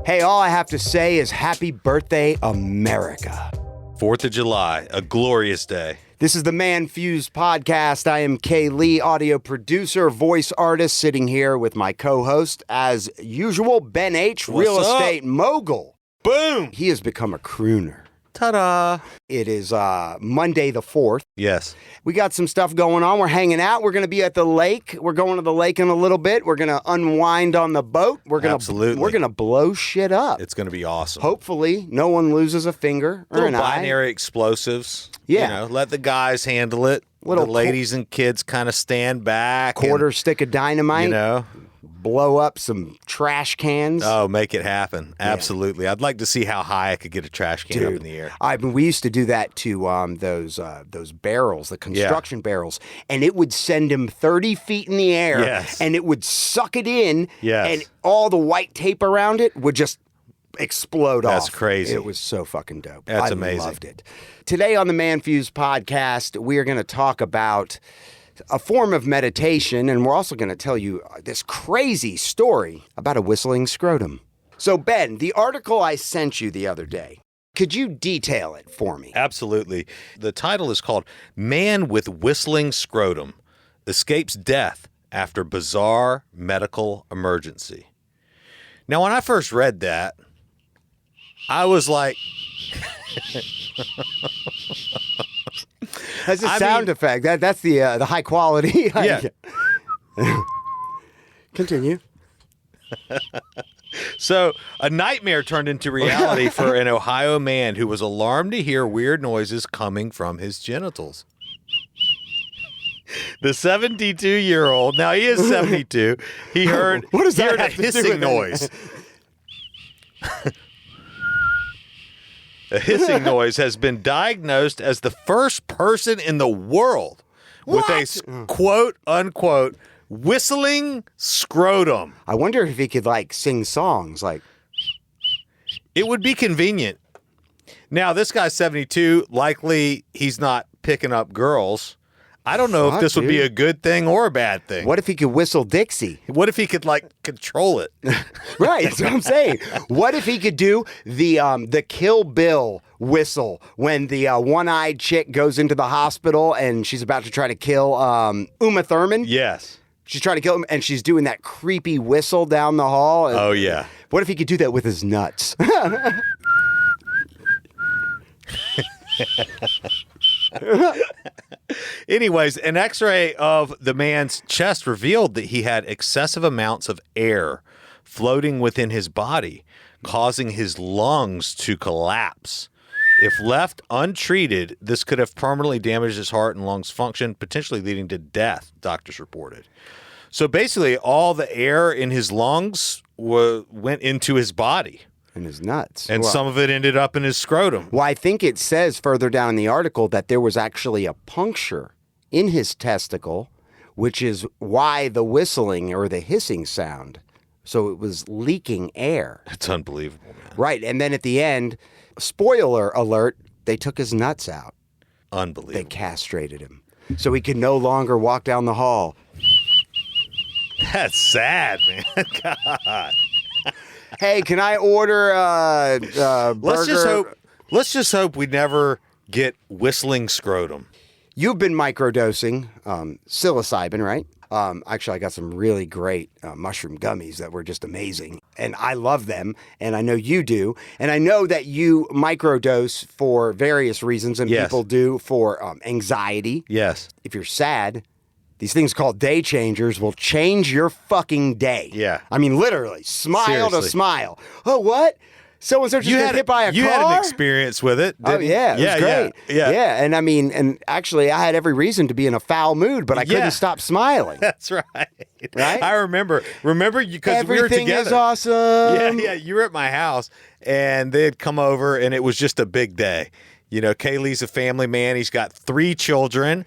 Hey, all I have to say is happy birthday, America. 4th of July, a glorious day. This is the Manfuzed Podcast. I am Kay Lee, audio producer, voice artist, sitting here with my co-host, as usual, Ben H., real estate mogul. Boom! He has become a crooner. Ta-da! It is Monday the 4th. Yes. We got some stuff going on. We're hanging out. We're going to be at the lake. We're going to the lake in a little bit. We're going to unwind on the boat. We're going to blow shit up. It's going to be awesome. Hopefully, no one loses a finger or an eye. Binary explosives. Yeah. You know, let the guys handle it. The ladies and kids kind of stand back. Quarter stick of dynamite. You know. Blow up some trash cans. Oh, make it happen. Absolutely. I'd like to see how high I could get a trash can up in the air. I mean, we used to do that to those barrels, the construction barrels, and it would send them 30 feet in the air, and it would suck it in, and all the white tape around it would just explode off. That's crazy. It was so fucking dope. That's amazing. I loved it. Today on the Manfuzed Podcast, we are going to talk about a form of meditation, and we're also going to tell you this crazy story about a whistling scrotum. So, Ben, the article I sent you the other day, could you detail it for me? Absolutely. The title is called Man with Whistling Scrotum Escapes Death After Bizarre Medical Emergency. Now, when I first read that, I was like... That's a sound effect. That's the high quality. Yeah. Continue. So, a nightmare turned into reality for an Ohio man who was alarmed to hear weird noises coming from his genitals. The 72-year-old, now he is 72, he heard, what does that a have to do hissing with noise. A hissing noise has been diagnosed as the first person in the world with a quote-unquote whistling scrotum. I wonder if he could, sing songs, It would be convenient. Now, this guy's 72. Likely he's not picking up girls. I don't know if this would be a good thing or a bad thing. What if he could whistle Dixie? What if he could, control it? Right, that's what I'm saying. What if he could do the Kill Bill whistle when the one-eyed chick goes into the hospital and she's about to try to kill Uma Thurman? Yes. She's trying to kill him, and she's doing that creepy whistle down the hall. Oh, yeah. What if he could do that with his nuts? Anyways, an x-ray of the man's chest revealed that he had excessive amounts of air floating within his body, causing his lungs to collapse. If left untreated, this could have permanently damaged his heart and lungs function, potentially leading to death, doctors reported. So basically, all the air in his lungs went into his body. And his nuts. And some of it ended up in his scrotum. Well, I think it says further down in the article that there was actually a puncture in his testicle, which is why the whistling or the hissing sound. So it was leaking air. It's unbelievable, man. Right. And then at the end, spoiler alert, they took his nuts out. Unbelievable. They castrated him. So he could no longer walk down the hall. That's sad, man. God. Hey, can I order a burger? Let's just hope we never get whistling scrotum. You've been microdosing psilocybin, right? Actually, I got some really great mushroom gummies that were just amazing, and I love them, and I know you do, and I know that you microdose for various reasons, and people do for anxiety. Yes. If you're sad, these things called day changers will change your fucking day. Yeah. I mean, literally, smile Seriously. to smile. Oh, what? So-and-so just got hit by a car? You had an experience with it, didn't Oh, yeah. It was great. Yeah. And I mean, and actually, I had every reason to be in a foul mood, but I couldn't stop smiling. That's right. Right? I remember you because we were together. Everything is awesome. Yeah. You were at my house, and they had come over, and it was just a big day. You know, Kaylee's a family man. He's got 3 children,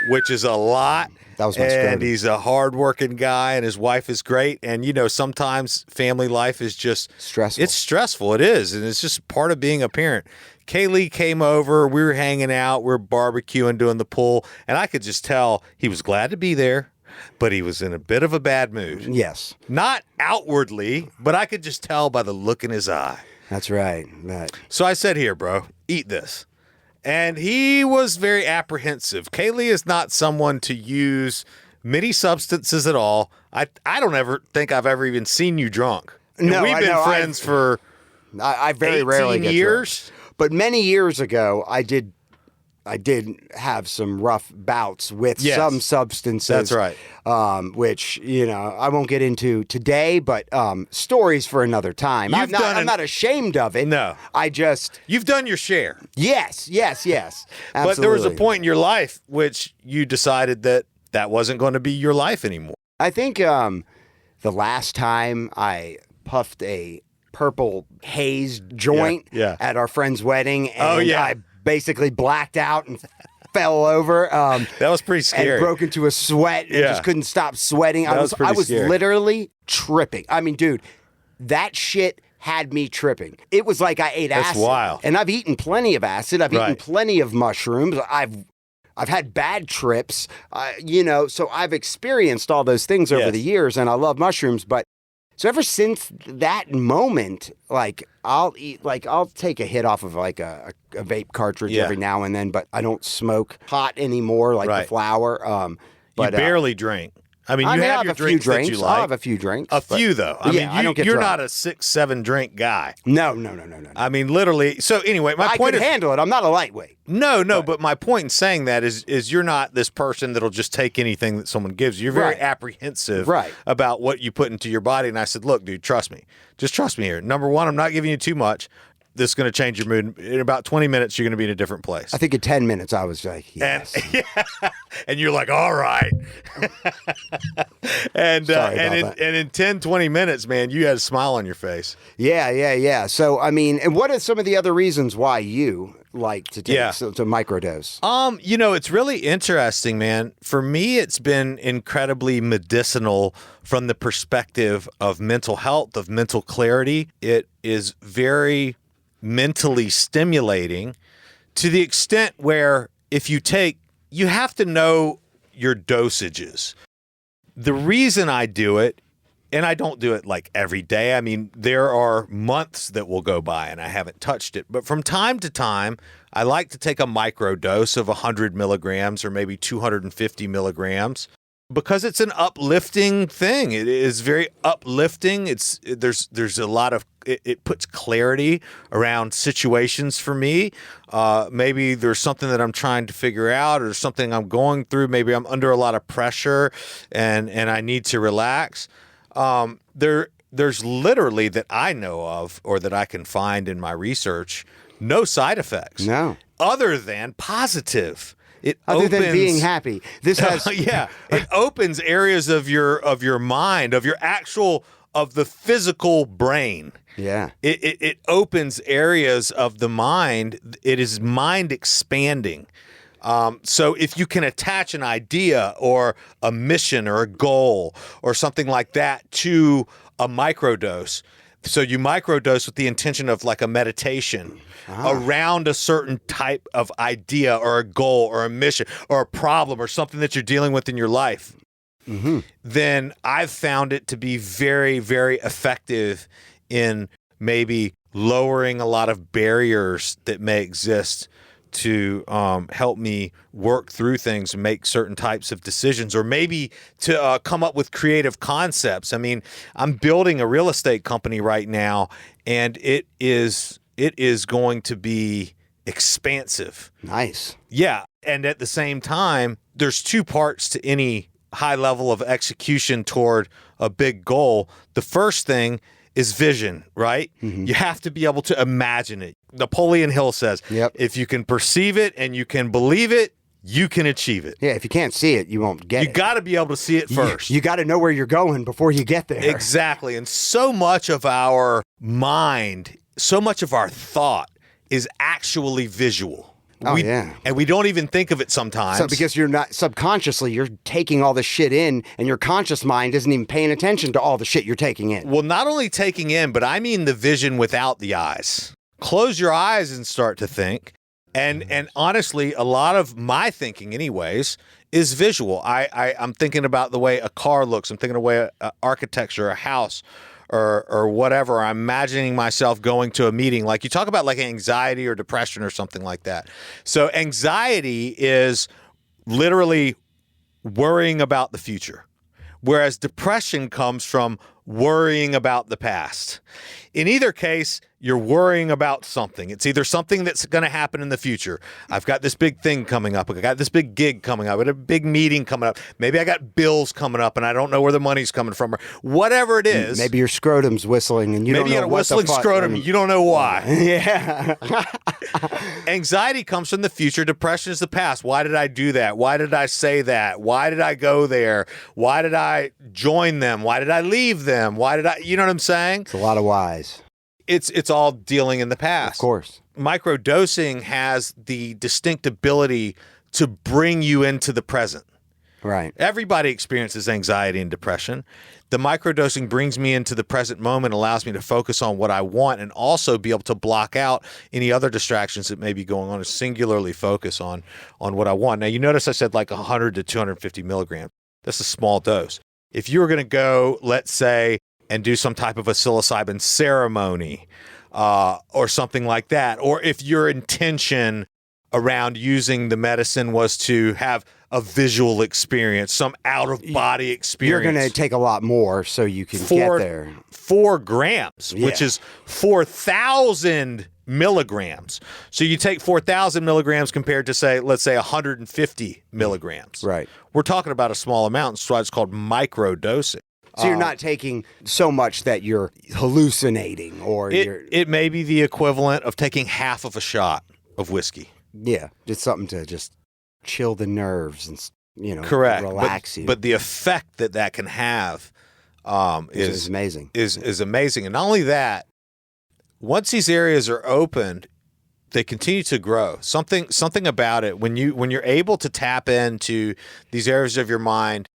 which is a lot. That was my And scrotum. he's a hard-working guy, and his wife is great. And, you know, sometimes family life is just... stressful. It's stressful. It is. And it's just part of being a parent. Kaylee came over. We were hanging out. We were barbecuing, doing the pool. And I could just tell he was glad to be there. but he was in a bit of a bad mood. Yes. Not outwardly, but I could just tell by the look in his eye. That's right. So I said, here, bro, eat this. And he was very apprehensive. Kaylee is not someone to use many substances at all. I don't ever think I've ever even seen you drunk. And No, we've been friends for I very rarely 18 get years. drunk. But many years ago, I did have some rough bouts with Yes. some substances. That's right. Which, I won't get into today, but stories for another time. I'm not ashamed of it. No. You've done your share. Yes. Absolutely. But there was a point in your life which you decided that wasn't going to be your life anymore. I think the last time I puffed a purple haze joint Yeah. at our friend's wedding, and Oh, yeah. I basically blacked out and fell over. That was pretty scary. And broke into a sweat and Yeah. just couldn't stop sweating. I was pretty scary. literally tripping. I mean, dude, that shit had me tripping. It was like I ate That's acid. wild. And I've eaten plenty of acid. I've eaten Right. plenty of mushrooms. I've had bad trips, so I've experienced all those things over Yes. the years, and I love mushrooms. But so ever since that moment, I'll take a hit off of a vape cartridge Yeah. every now and then, but I don't smoke pot anymore, like the Right. flower. You barely drink. I mean, I you mean, have I'll your have a few drinks that drinks. you I'll like. have a few drinks. A but- few, though. I Yeah, mean, I don't get you're drunk. not a 6-7 drink guy. No. I mean, literally. So anyway, my I point could is, handle it. I'm not a lightweight. no, but my point in saying that is you're not this person that'll just take anything that someone gives you. You're very Right. apprehensive Right. about what you put into your body. And I said, look, dude, trust me. Just trust me here. Number one, I'm not giving you too much. This is going to change your mood. In about 20 minutes, you're going to be in a different place. I think in 10 minutes I was like, yes. And you're like, all right. and Sorry about that. and in 10, 20 minutes, man, you had a smile on your face. Yeah. So, I mean, and what are some of the other reasons why you like to take to microdose? It's really interesting, man. For me, it's been incredibly medicinal from the perspective of mental health, of mental clarity. It is very mentally stimulating to the extent where if you have to know your dosages. The reason I do it, and I don't do it like every day. I mean, there are months that will go by and I haven't touched it. But from time to time, I like to take a micro dose of 100 milligrams or maybe 250 milligrams because it's an uplifting thing. It is very uplifting. There's a lot of it puts clarity around situations for me. Maybe there's something that I'm trying to figure out or something I'm going through. Maybe I'm under a lot of pressure and I need to relax. There's literally that I know of or that I can find in my research, no side effects. No. Other than positive. Other than being happy. This has it opens areas of your mind, of the physical brain. Yeah. It opens areas of the mind. It is mind expanding. So if you can attach an idea or a mission or a goal or something like that to a microdose, so you microdose with the intention of like a meditation around a certain type of idea or a goal or a mission or a problem or something that you're dealing with in your life, then I've found it to be very, very effective in maybe lowering a lot of barriers that may exist to help me work through things and make certain types of decisions, or maybe to come up with creative concepts. I mean, I'm building a real estate company right now, and it is going to be expansive. nice. Yeah, and at the same time, there's two parts to any high level of execution toward a big goal. The first thing is vision, right? You have to be able to imagine it. Napoleon Hill says, if you can perceive it and you can believe it, you can achieve it. Yeah, if you can't see it, you won't get it. You got to be able to see it first. You got to know where you're going before you get there. Exactly. And so much of our mind, so much of our thought is actually visual. And we don't even think of it sometimes. So because you're not subconsciously, you're taking all this shit in, and your conscious mind isn't even paying attention to all the shit you're taking in. Well, not only taking in, but I mean the vision without the eyes. Close your eyes and start to think. And honestly, a lot of my thinking anyways is visual. I'm thinking about the way a car looks. I'm thinking of the way architecture, a house, or whatever. I'm imagining myself going to a meeting. Like you talk about like anxiety or depression or something like that. So anxiety is literally worrying about the future, whereas depression comes from worrying about the past. In either case, you're worrying about something. It's either something that's going to happen in the future. I've got this big thing coming up. I got this big gig coming up. I got a big meeting coming up. Maybe I got bills coming up and I don't know where the money's coming from or whatever it is. Maybe your scrotum's whistling and you don't know what the fuck. Maybe you got a whistling scrotum. You don't know why. Yeah. Anxiety comes from the future. Depression is the past. Why did I do that? Why did I say that? Why did I go there? Why did I join them? Why did I leave them? Why did I, you know what I'm saying? It's a lot of whys. It's all dealing in the past. Of course. Microdosing has the distinct ability to bring you into the present. Right. Everybody experiences anxiety and depression. The microdosing brings me into the present moment, allows me to focus on what I want and also be able to block out any other distractions that may be going on and singularly focus on what I want. Now, you notice I said like 100 to 250 milligrams. That's a small dose. If you were going to go, let's say, and do some type of a psilocybin ceremony or something like that, or if your intention around using the medicine was to have a visual experience, some out-of-body experience. You're going to take a lot more so you can get there. 4 grams, which is 4,000 milligrams. So you take 4,000 milligrams compared to, say, let's say 150 milligrams. Right. We're talking about a small amount, so it's called microdosing. So you're not taking so much that you're hallucinating or It may be the equivalent of taking half of a shot of whiskey. Yeah, just something to just chill the nerves and, correct, relax you. But the effect that can have is amazing. Is amazing. And not only that, once these areas are opened, they continue to grow. Something about it when you're able to tap into these areas of your mind,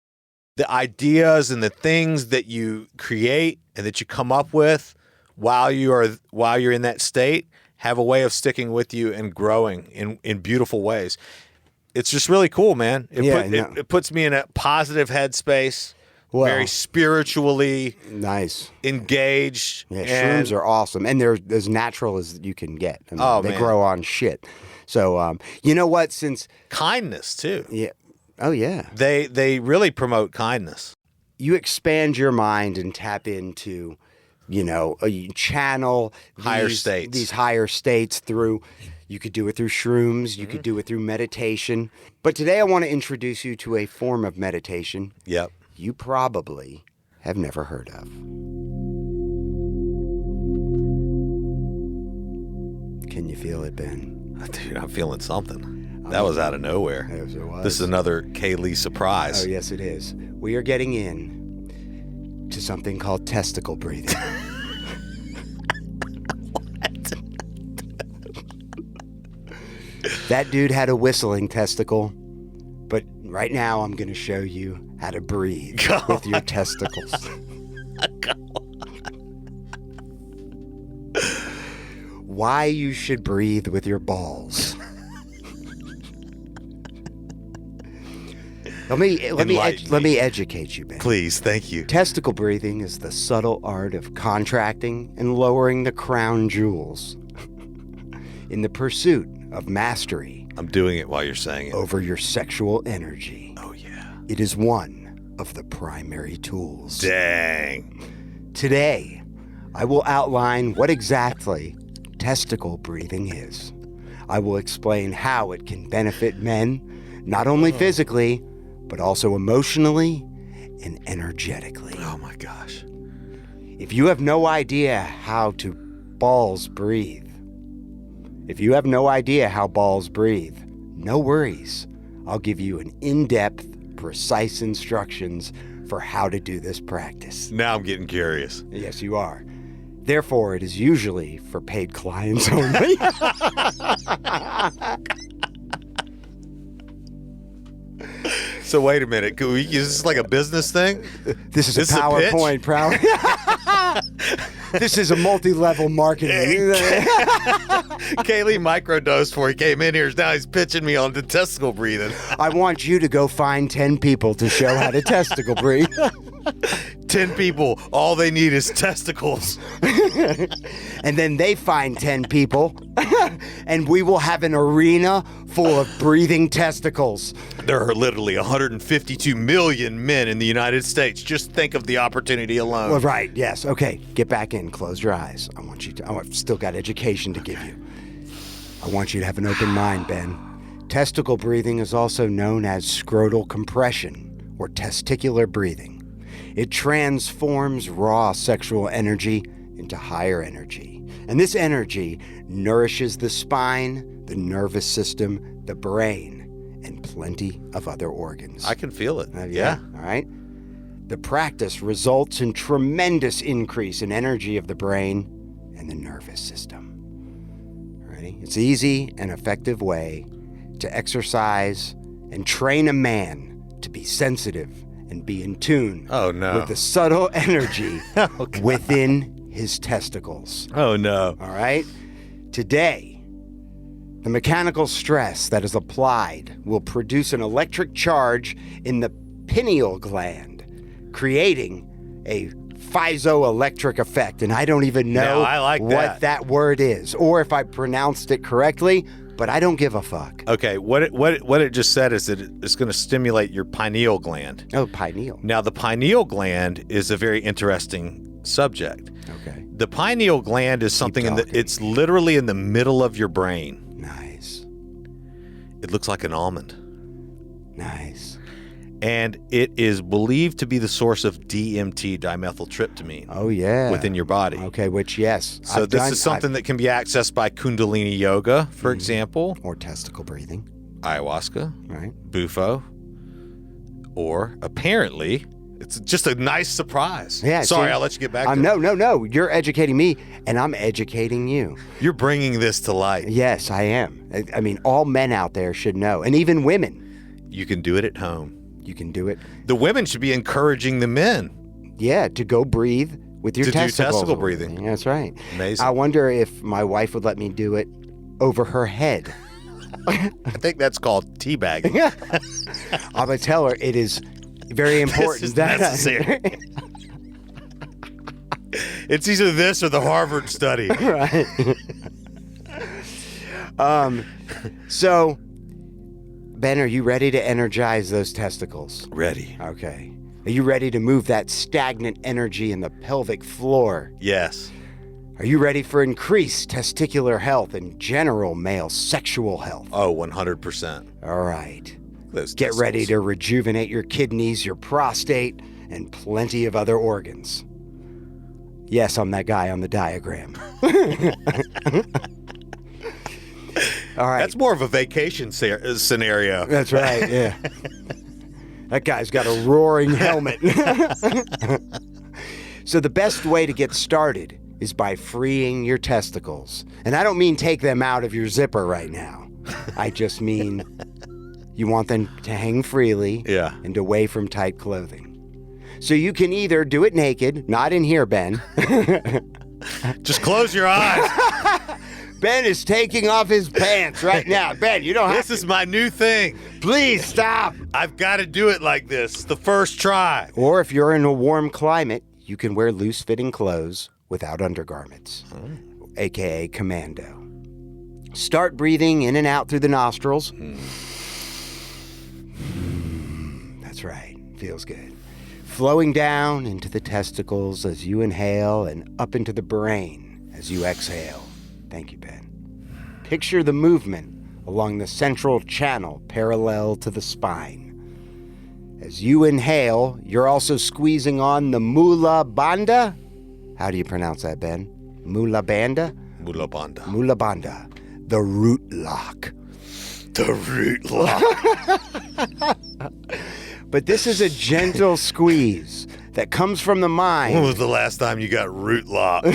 the ideas and the things that you create and that you come up with while you're in that state have a way of sticking with you and growing in beautiful ways. It's just really cool, man. It puts me in a positive headspace, very spiritually nice, engaged. Yeah, shrooms are awesome, and they're as natural as you can get. I mean, they grow on shit. So you know what? Since kindness too. Yeah. Oh yeah. They really promote kindness. You expand your mind and tap into, you channel higher states. These higher states through. You could do it through shrooms. You could do it through meditation. But today I want to introduce you to a form of meditation. Yep. You probably have never heard of. Can you feel it, Ben? Dude, I'm feeling something. That was out of nowhere. Yes, it was. This is another Kaylee surprise. Oh, yes, it is. We are getting in to something called testicle breathing. That dude had a whistling testicle, but right now I'm going to show you how to breathe with your testicles. Why you should breathe with your balls. Let me educate you, Ben. Please, thank you. Testicle breathing is the subtle art of contracting and lowering the crown jewels in the pursuit of mastery. I'm doing it while you're saying it. Over your sexual energy. Oh, yeah. It is one of the primary tools. Dang. Today, I will outline what exactly testicle breathing is. I will explain how it can benefit men, not only physically, but also emotionally and energetically. Oh, my gosh. If you have no idea how to balls breathe, no worries. I'll give you an in-depth, precise instructions for how to do this practice. Now I'm getting curious. Yes, you are. Therefore, it is usually for paid clients only. So wait a minute. Is this like a business thing? This is a PowerPoint, This is a multi-level marketing. Kaylee microdosed before he came in here. Now he's pitching me on the testicle breathing. I want you to go find 10 people to show how to testicle breathe. 10 people, all they need is testicles. And then they find 10 people, and we will have an arena full of breathing testicles. There are literally 152 million men in the United States. Just think of the opportunity alone. Well, right, yes. Okay, get back in. Close your eyes. I've still got education to give you. I want you to have an open mind, Ben. Testicle breathing is also known as scrotal compression or testicular breathing. It transforms raw sexual energy into higher energy. And this energy nourishes the spine, the nervous system, the brain, and plenty of other organs. I can feel it. Yeah. All right. The practice results in tremendous increase in energy of the brain and the nervous system. Ready? It's an easy and effective way to exercise and train a man to be sensitive and be in tune with the subtle energy within his testicles. Oh, no. All right? Today, the mechanical stress that is applied will produce an electric charge in the pineal gland, creating a piezoelectric effect. And I don't even know what that word is or if I pronounced it correctly, but I don't give a fuck. Okay, what it just said is that it's going to stimulate your pineal gland. Oh, pineal. Now, the pineal gland is a very interesting subject. Okay. The pineal gland is something it's literally in the middle of your brain. Nice. It looks like an almond. Nice. And it is believed to be the source of DMT, dimethyltryptamine. Oh, yeah. Within your body. Okay, which, yes. So this is something that can be accessed by Kundalini Yoga, for example. Or testicle breathing. Ayahuasca. Right. Bufo. Or, apparently, it's just a nice surprise. Yeah. Sorry, I'll let you get back to it. No. You're educating me, and I'm educating you. You're bringing this to light. Yes, I am. I mean, all men out there should know, and even women. You can do it at home. You can do it. The women should be encouraging the men. Yeah, to go breathe with your testicles. To do testicle breathing. That's right. Amazing. I wonder if my wife would let me do it over her head. I think that's called teabagging. I'm going to tell her it is very important. This is necessary. It's either this or the Harvard study. Right. So, Ben, are you ready to energize those testicles? Ready. Okay. Are you ready to move that stagnant energy in the pelvic floor? Yes. Are you ready for increased testicular health and general male sexual health? Oh, 100%. All right. Those Get testicles. ready to rejuvenate your kidneys, your prostate, and plenty of other organs. Yes, I'm that guy on the diagram. All right. That's more of a vacation scenario. That's right, yeah. That guy's got a roaring helmet. So the best way to get started is by freeing your testicles. And I don't mean take them out of your zipper right now. I just mean you want them to hang freely and away from tight clothing. So you can either do it naked, not in here, Ben. Just close your eyes. Ben is taking off his pants right now. Ben, you don't have This is my new thing. Please stop. I've got to do it like this. It's the first try. Or if you're in a warm climate, you can wear loose-fitting clothes without undergarments, a.k.a. commando. Start breathing in and out through the nostrils. That's right. Feels good. Flowing down into the testicles as you inhale and up into the brain as you exhale. Thank you, Ben. Picture the movement along the central channel parallel to the spine. As you inhale, you're also squeezing on the mula bandha. How do you pronounce that, Ben? Mula bandha? Mula bandha. Mula bandha. The root lock. The root lock. But this is a gentle squeeze that comes from the mind. When was the last time you got root locked?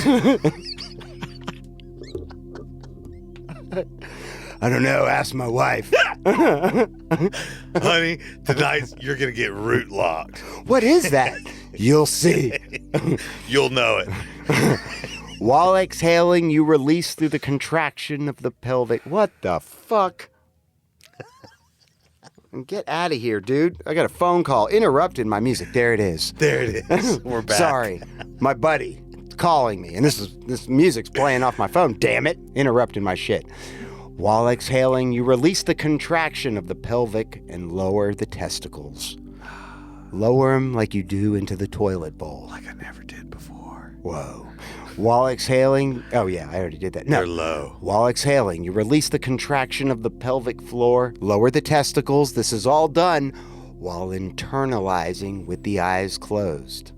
I don't know. Ask my wife. Honey, tonight you're going to get root locked. What is that? You'll see. You'll know it. While exhaling, you release through the contraction of the pelvic. What the fuck? Get out of here, dude. I got a phone call. Interrupted my music. There it is. There it is. We're back. Sorry. My buddy calling me. And this music's playing off my phone. Damn it. Interrupting my shit. While exhaling, you release the contraction of the pelvic and lower the testicles. Lower them like you do into the toilet bowl. Like I never did before. Whoa. While exhaling, oh yeah, I already did that. No. They're low. While exhaling, you release the contraction of the pelvic floor, lower the testicles. This is all done while internalizing with the eyes closed.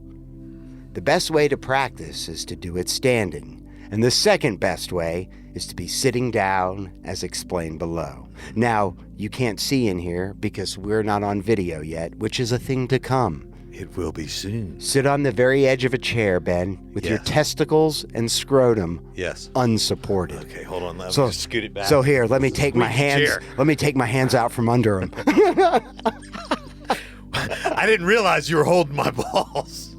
The best way to practice is to do it standing, and the second best way is to be sitting down as explained below. Now, you can't see in here because we're not on video yet, which is a thing to come. It will be soon. Sit on the very edge of a chair, Ben, with your testicles and scrotum unsupported. Okay, hold on. Let me just scoot it back. So here, let me take my hands. Let me take my hands out from under them. I didn't realize you were holding my balls.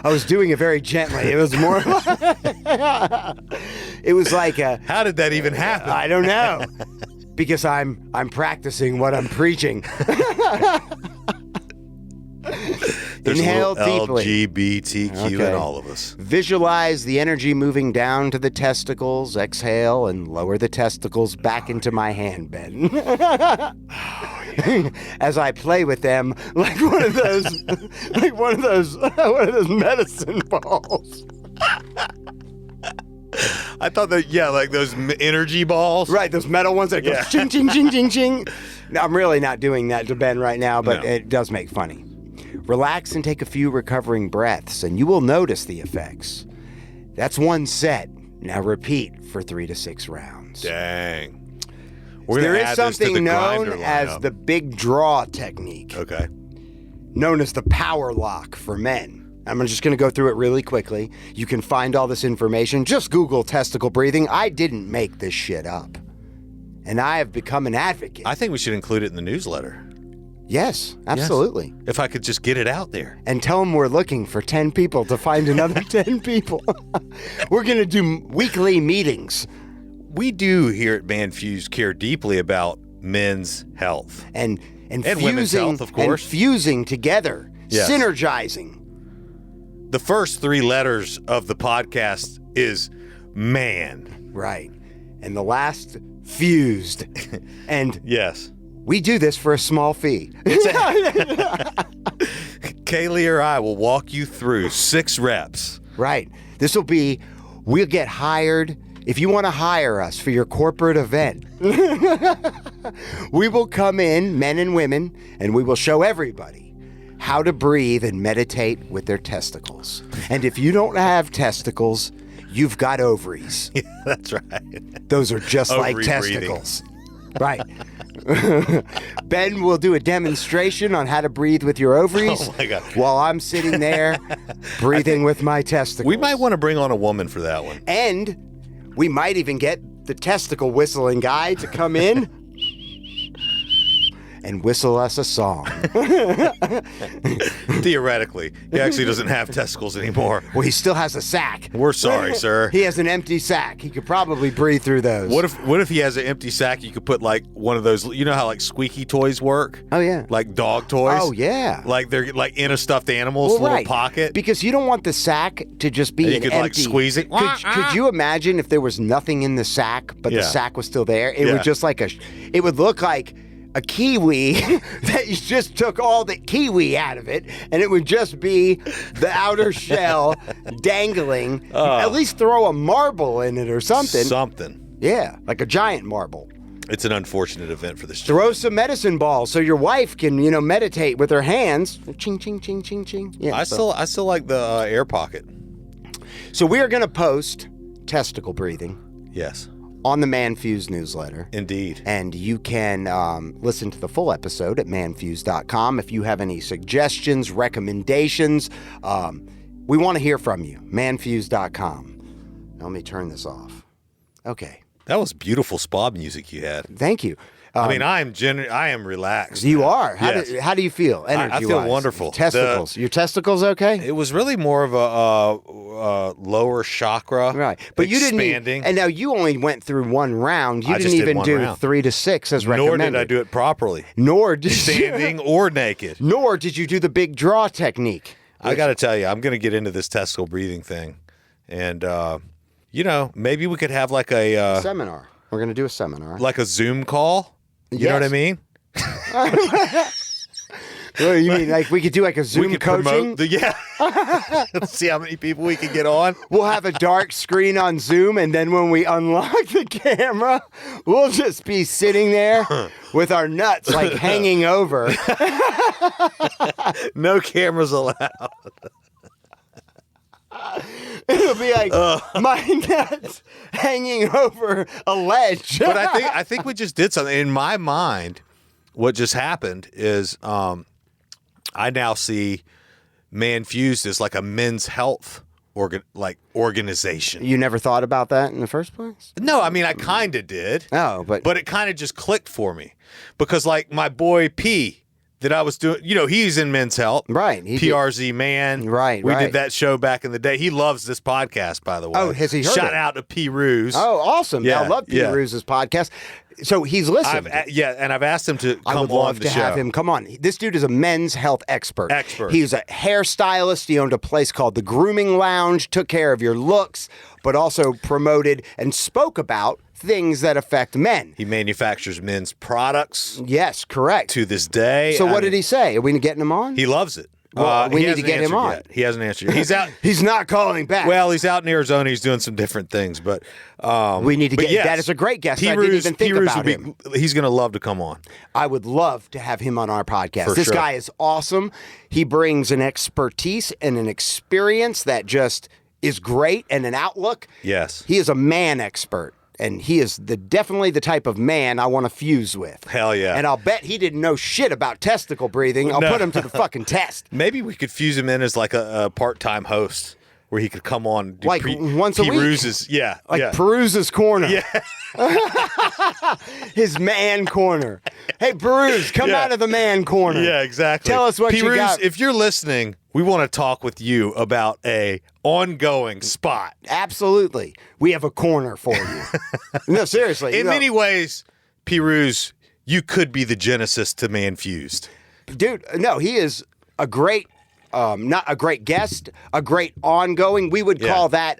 I was doing it very gently. It was more. It was like a. How did that even happen? I don't know. Because I'm practicing what I'm preaching. There's Inhale a little deeply. LGBTQ in all of us. Visualize the energy moving down to the testicles. Exhale and lower the testicles back into my hand, Ben. As I play with them like one of those medicine balls. I thought that, like those energy balls. Right, those metal ones that go ching, ching, ching, ching, ching. Now, I'm really not doing that to Ben right now, but it does make funny. Relax and take a few recovering breaths, and you will notice the effects. That's one set. Now repeat for 3 to 6 rounds. Dang. There is something known as the big draw technique. Okay. Known as the power lock for men. I'm just going to go through it really quickly. You can find all this information. Just Google testicle breathing. I didn't make this shit up. And I have become an advocate. I think we should include it in the newsletter. Yes, absolutely. Yes. If I could just get it out there. And tell them we're looking for 10 people to find another 10 people. We're going to do weekly meetings. We do here at Manfuzed care deeply about men's health. And women's health, of course. And fusing together. Yes. Synergizing. The first 3 letters of the podcast is man. Right. And the last, fused. And yes. We do this for a small fee. Kaylee or I will walk you through 6 reps. Right. We'll get hired. If you want to hire us for your corporate event, we will come in, men and women, and we will show everybody how to breathe and meditate with their testicles. And if you don't have testicles, you've got ovaries. Yeah, that's right. Those are just Ovary like testicles. Right. Ben will do a demonstration on how to breathe with your ovaries. Oh my God. While I'm sitting there breathing with my testicles. We might want to bring on a woman for that one. And we might even get the testicle whistling guy to come in and whistle us a song. Theoretically. He actually doesn't have testicles anymore. Well, he still has a sack. We're sorry, sir. He has an empty sack. He could probably breathe through those. What if he has an empty sack? You could put like one of those, you know how like squeaky toys work? Oh, yeah. Like dog toys? Oh, yeah. Like they're like in a stuffed animal's little pocket? Because you don't want the sack to just be and an you could empty. like squeeze it. Could you imagine if there was nothing in the sack, but the sack was still there? It would just like it would look like a kiwi that you just took all the kiwi out of it, and it would just be the outer shell dangling. At least throw a marble in it or something. Something. Yeah, like a giant marble. It's an unfortunate event for this. Throw some medicine balls so your wife can, meditate with her hands. Ching, ching, ching, ching, ching. Yeah, I still like the air pocket. So we are going to post testicle breathing. Yes. On the Manfuzed newsletter. Indeed. And you can listen to the full episode at manfuzed.com. If you have any suggestions, recommendations, we want to hear from you. Manfuzed.com. Now, let me turn this off. Okay. That was beautiful spa music you had. Thank you. I mean, I am relaxed. You are. Yes. How do you feel? I feel wonderful. Testicles. Your testicles okay? It was really more of a lower chakra. Right. But you didn't. And now you only went through one round. You didn't even do 3 to 6 as recommended. Nor did I do it properly. Nor did standing or naked. Nor did you do the big draw technique. I got to tell you, I'm going to get into this testicle breathing thing. And, maybe we could have like a seminar. We're going to do a seminar. Like a Zoom call? You know what I mean? What do you mean? Like we could do like a Zoom coaching? Let's see how many people we can get on. We'll have a dark screen on Zoom, and then when we unlock the camera, we'll just be sitting there with our nuts like hanging over. No cameras allowed. It'll be like my nuts hanging over a ledge. But I think we just did something. In my mind, what just happened is I now see Manfuzed as like a men's health organization. You never thought about that in the first place? No, I mean I kind of did. Oh, but it kind of just clicked for me because like my boy P that I was doing, he's in Men's Health. Right. PRZ Man. Right, We did that show back in the day. He loves this podcast, by the way. Oh, has he heard Shout it? out to Pirooz. Oh, awesome. Yeah, I love Pirooz's podcast. So he's listening. And I've asked him to come on the show. I would love to have him come on. This dude is a men's health expert. He's a hairstylist. He owned a place called the Grooming Lounge, took care of your looks, but also promoted and spoke about things that affect men. He manufactures men's products. Yes, correct. To this day. So what did he say? Are we getting him on? He loves it. Well, we need to get him on. Yet. He hasn't answered yet. He's out. He's not calling back. Well, he's out in Arizona. He's doing some different things, but we need to get. That is a great guest. I didn't even think about him. He's going to love to come on. I would love to have him on our podcast. This guy is awesome. He brings an expertise and an experience that just is great and an outlook. Yes, he is a man expert. And he is definitely the type of man I want to fuse with. Hell yeah. And I'll bet he didn't know shit about testicle breathing. I'll put him to the fucking test. Maybe we could fuse him in as like a part-time host where he could come on. Like once a week. Pirooz's corner. Yeah. His man corner. Hey, Pirooz, come out of the man corner. Yeah, exactly. Tell us what you got. If you're listening, we want to talk with you about a ongoing spot. Absolutely. We have a corner for you. No, seriously. In many ways, Pirooz, you could be the genesis to Manfuzed. Dude, no, he is a great, not a great guest, a great ongoing. We would call that,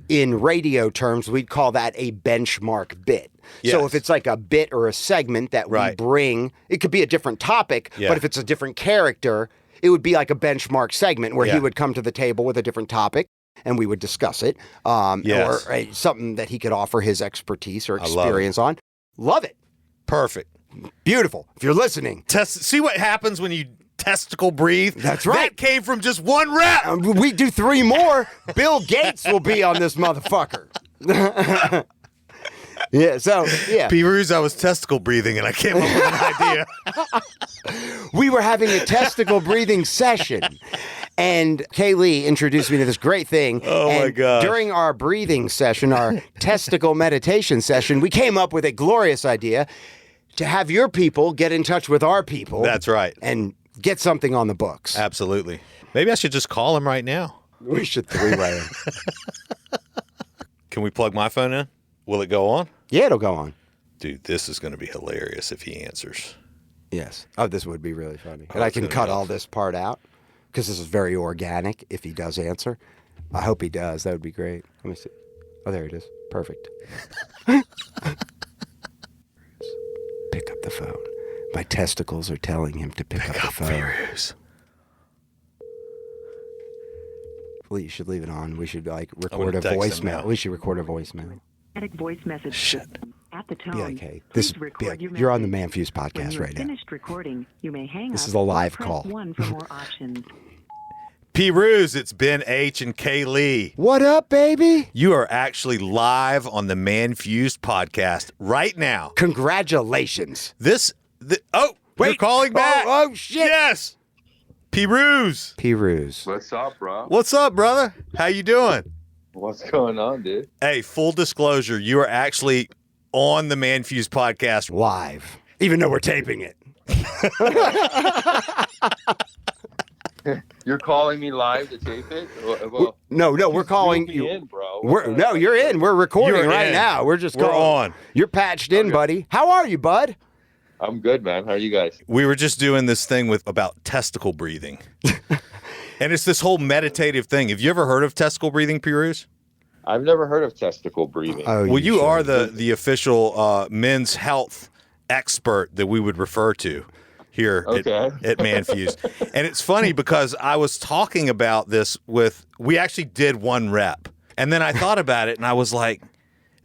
in radio terms, we'd call that a benchmark bit. Yes. So if it's like a bit or a segment that we bring, it could be a different topic, but if it's a different character, it would be like a benchmark segment where he would come to the table with a different topic and we would discuss it, or something that he could offer his expertise or experience on. Love it. Perfect. Beautiful. If you're listening. See what happens when you testicle breathe? That's right. That came from just one rep. We do 3 more. Bill Gates will be on this motherfucker. Pirooz, I was testicle breathing and I came up with an idea. We were having a testicle breathing session. And Kaylee introduced me to this great thing. Oh, my God. During our breathing session, our testicle meditation session, we came up with a glorious idea to have your people get in touch with our people. That's right. And get something on the books. Absolutely. Maybe I should just call him right now. We should 3-way him. Can we plug my phone in? Will it go on? Yeah, it'll go on. Dude, this is going to be hilarious if he answers. Yes. Oh, this would be really funny. And I can cut all this part out because this is very organic if he does answer. I hope he does. That would be great. Let me see. Oh, there it is. Perfect. Pick up the phone. My testicles are telling him to pick up the phone. Pirooz. Well, you should leave it on. We should record a voicemail. We should record a voicemail. Voice message. Shit. At the tone, be like, hey, you're on the Manfuzed podcast right now. Finished recording, you may hang this up is a live press call. 1 for more options. Pirooz, it's Ben H and Kay Lee. What up, baby? You are actually live on the Manfuzed podcast right now. Congratulations. Wait, you're calling back. Oh, shit. Yes. Pirooz. What's up, bro? What's up, brother? How you doing? What's going on, dude? Hey, full disclosure, you are actually on the Manfuzed Podcast. Live, even though we're taping it. You're calling me live to tape it? Well, No, we're calling you you. in, bro. No, you're in. We're recording You're right in. now. We're on. You're patched in, buddy. How are you, bud? I'm good, man. How are you guys? We were just doing this thing about testicle breathing. And it's this whole meditative thing. Have you ever heard of testicle breathing, Pirooz? I've never heard of testicle breathing. Well, you should. are the official men's health expert that we would refer to here at Manfuzed. And it's funny because I was talking about this we actually did one rep. And then I thought about it and I was like,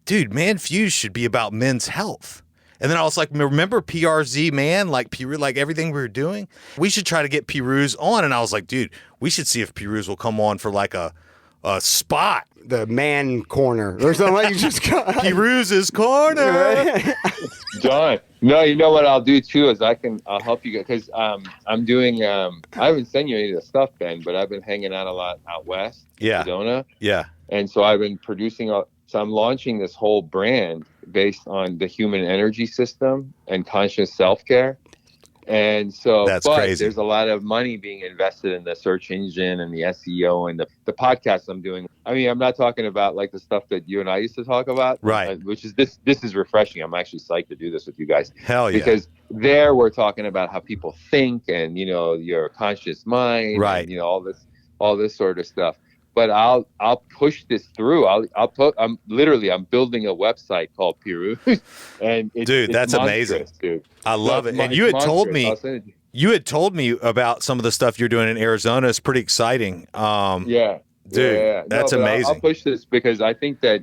dude, Manfuzed should be about men's health. And then I was like, remember PRZ, man? Like everything we were doing? We should try to get Pirooz on. And I was like, dude, we should see if Pirooz will come on for like a spot. The man corner or something like you just got. Pirooz's corner. Done. No, you know what I'll do too is I'll help you because I'm doing I haven't sent you any of the stuff, Ben, but I've been hanging out a lot out west, Sedona. Yeah. And so I've been producing so I'm launching this whole brand based on the human energy system and conscious self-care. And so that's crazy. There's a lot of money being invested in the search engine and the SEO and the podcast I'm doing. I mean, I'm not talking about like the stuff that you and I used to talk about, right? Which is this is refreshing. I'm actually psyched to do this with you guys. Hell yeah! Because there we're talking about how people think and your conscious mind, right? And, all this sort of stuff. But I'll push this through. I'm building a website called Pirooz, and it's that's amazing. Dude. I love it. And you had told me about some of the stuff you're doing in Arizona. It's pretty exciting. Yeah, dude, that's amazing. I'll push this because I think that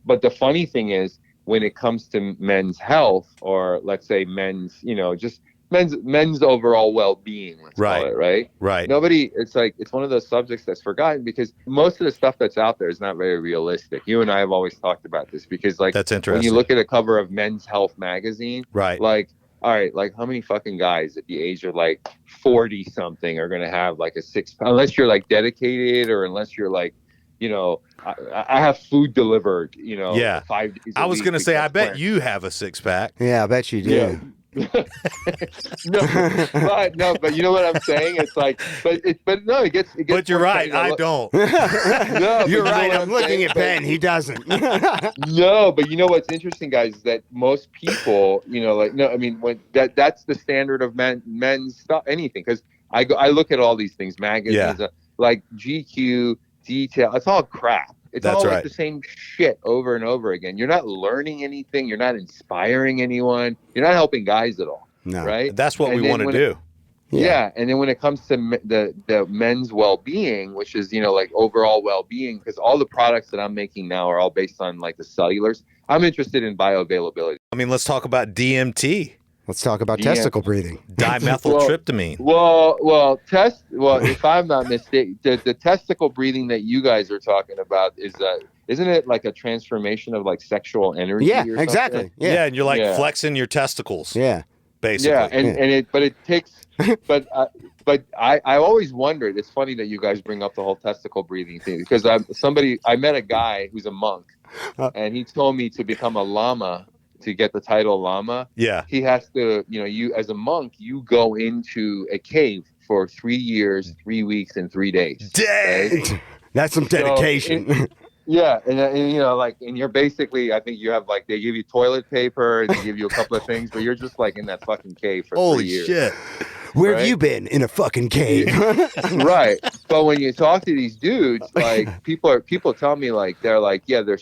but the funny thing is when it comes to men's health or let's say men's, just men's overall well-being, let's call it, right? It's one of those subjects that's forgotten because most of the stuff that's out there is not very realistic. You and I have always talked about this because that's interesting. When you look at a cover of Men's Health magazine, right? Like, all right, like how many fucking guys at the age of like 40 something are going to have like a six-pack, unless you're like dedicated or unless you're like, I have food delivered, 5 days I was going to say, I bet you have a six-pack. Yeah, I bet you do. Yeah. but you know what I'm saying? It's like, it gets. But you're right, I don't. No, you're right. I'm looking at Ben. He doesn't. No, but you know what's interesting, guys, is that most people, when that's the standard of men's stuff, anything. Because I look at all these things, magazines, like GQ, Detail. It's all crap. It's all like the same shit over and over again. You're not learning anything. You're not inspiring anyone. You're not helping guys at all. No. Right? That's what we want to do. Yeah. And then when it comes to the men's well-being, which is, like overall well-being, because all the products that I'm making now are all based on like the cellulars. I'm interested in bioavailability. I mean, let's talk about DMT. Let's talk about testicle breathing. Dimethyltryptamine. If I'm not mistaken, the testicle breathing that you guys are talking about isn't it like a transformation of like sexual energy? Yeah, or exactly. Something? Yeah, and you're like flexing your testicles. Yeah, basically. Yeah, but I always wondered. It's funny that you guys bring up the whole testicle breathing thing because I met a guy who's a monk, and he told me to become a lama. To get the title Lama, he has to, you as a monk, you go into a cave for 3 years, 3 weeks, and 3 days. Dang, right? That's some dedication. And you're basically, I think you have like they give you toilet paper, they give you a couple of things, but you're just like in that fucking cave for 3 years. Holy shit! Where have you been? In a fucking cave. Right. But when you talk to these dudes, like people tell me like they're like, their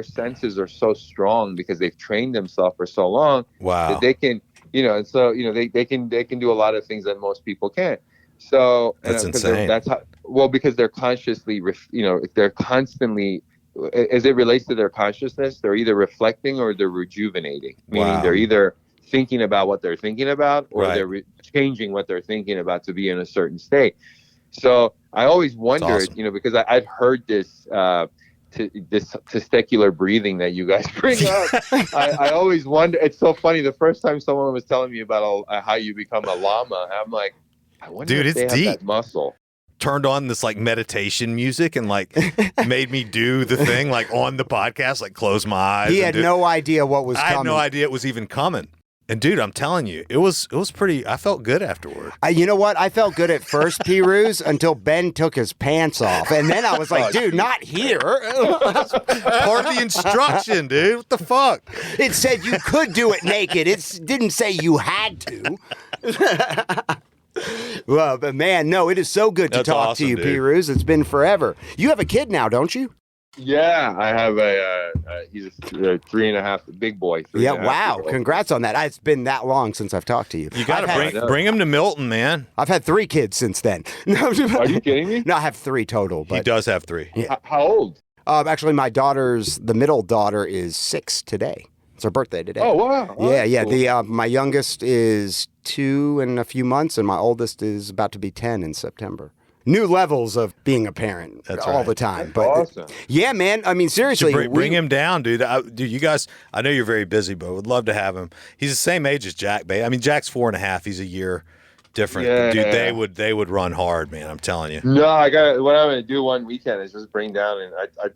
senses are so strong because they've trained themselves for so long. Wow. That they can, they can do a lot of things that most people can't. So that's insane. Because they're consciously, they're constantly, as it relates to their consciousness, they're either reflecting or they're rejuvenating, meaning they're either thinking about what they're thinking about or they're changing what they're thinking about to be in a certain state. So I always wondered, awesome. Because I've heard this testicular breathing that you guys bring up. I always wonder. It's so funny. The first time someone was telling me about how you become a llama, I'm like, I wonder dude, if they it's have deep. that muscle. turned on this like meditation music and like made me do the thing like on the podcast, like close my eyes. He had no idea what was coming. I had no idea it was even coming. And dude, I'm telling you, it was pretty. I felt good afterward. You know what? I felt good at first, Pirooz, until Ben took his pants off, and then I was like, "Dude, not here." Part of the instruction, dude. What the fuck? It said you could do it naked. It didn't say you had to. Well, but man, no, it is so good to That's talk awesome, to you, dude. Pirooz. It's been forever. You have a kid now, don't you? Yeah, I have he's a 3.5, big boy. Yeah, wow. Congrats on that. It's been that long since I've talked to you. You got to bring him to Milton, man. I've had 3 kids since then. Are you kidding me? No, I have 3 total. But, He does have 3. Yeah. How old? Actually, the middle daughter is 6 today. It's her birthday today. Oh, wow. Oh, Yeah. cool. My youngest is 2 in a few months, and my oldest is about to be 10 in September. New levels of being a parent all the time. But awesome. Yeah, man. I mean, seriously. Bring him down, dude. Dude, you guys, I know you're very busy, but would love to have him. He's the same age as Jack, babe. I mean, Jack's 4.5. He's a year different. Yeah. Dude, they would run hard, man. I'm telling you. No, what I'm gonna do one weekend is just bring down, and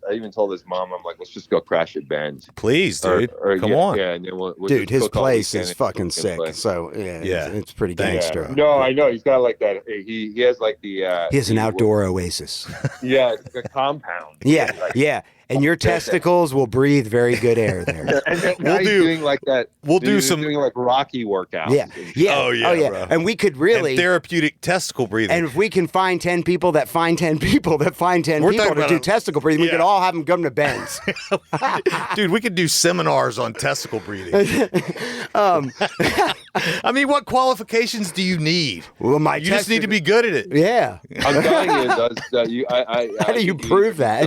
I even told his mom, I'm like, let's just go crash at Ben's. Please, dude. Come on. Yeah, and then we'll Dude, just his cook all place weekend is and fucking we can sick. play. So Yeah. it's pretty Thanks, gangster. bro. No, I know he's got like that. He has like the. He has an outdoor oasis. Yeah, it's like a compound. Yeah. And your testicles will breathe very good air there. And then he's doing like that. We'll do he's some doing like Rocky workouts. Yeah. Oh, yeah, bro. And we could really. And therapeutic testicle breathing. And if we can find 10 people that find 10 people that find 10 We're people talking to do about testicle breathing, we yeah. could all have them come to Ben's. Dude, we could do seminars on testicle breathing. I mean, what qualifications do you need? Well, You just need to be good at it. Yeah. I'm telling you, it does. How do you prove that?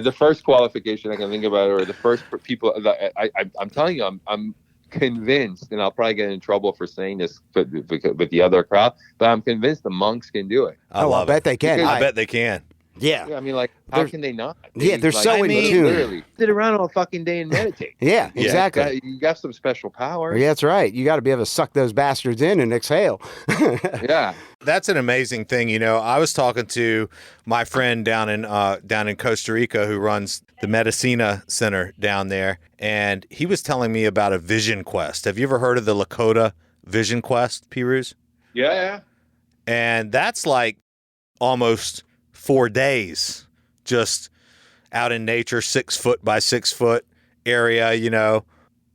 The first qualification I can think about, or the first people that I'm telling you, I'm convinced, and I'll probably get in trouble for saying this with the other crowd, but I'm convinced the monks can do it. I bet they can. I bet they can. Yeah. Yeah, I mean, like, how can they not? Yeah, they're like, so in tune. Literally sit around all fucking day and meditate. Yeah, exactly. You got some special power. Yeah, that's right. You got to be able to suck those bastards in and exhale. Yeah. That's an amazing thing. You know, I was talking to my friend down in Costa Rica who runs the Medicina Center down there, and he was telling me about a vision quest. Have you ever heard of the Lakota Vision Quest, Pirooz? Yeah. And that's like almost 4 days just out in nature, 6 foot by 6 foot area, you know.